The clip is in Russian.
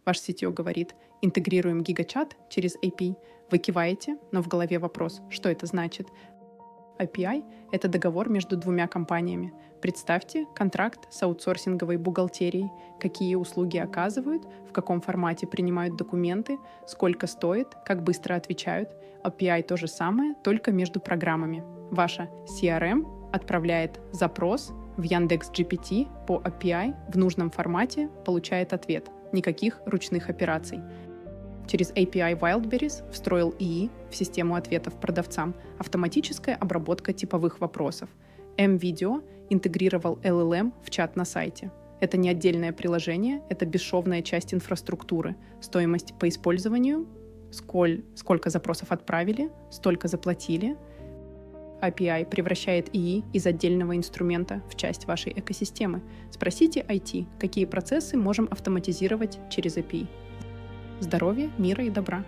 Ваш CTO говорит: интегрируем гигачат через API. Вы киваете, но в голове вопрос: что это значит? API — это договор между двумя компаниями. Представьте контракт с аутсорсинговой бухгалтерией, какие услуги оказывают, в каком формате принимают документы, сколько стоит, как быстро отвечают. API то же самое, только между программами. Ваша CRM отправляет запрос в Яндекс.GPT по API в нужном формате, получает ответ. Никаких ручных операций. Через API Wildberries встроил ИИ в систему ответов продавцам, автоматическая обработка типовых вопросов. M-Video интегрировал LLM в чат на сайте. Это не отдельное приложение, это бесшовная часть инфраструктуры. Стоимость по использованию, сколько запросов отправили, столько заплатили. API превращает ИИ из отдельного инструмента в часть вашей экосистемы. Спросите IT, какие процессы можем автоматизировать через API. Здоровья, мира и добра.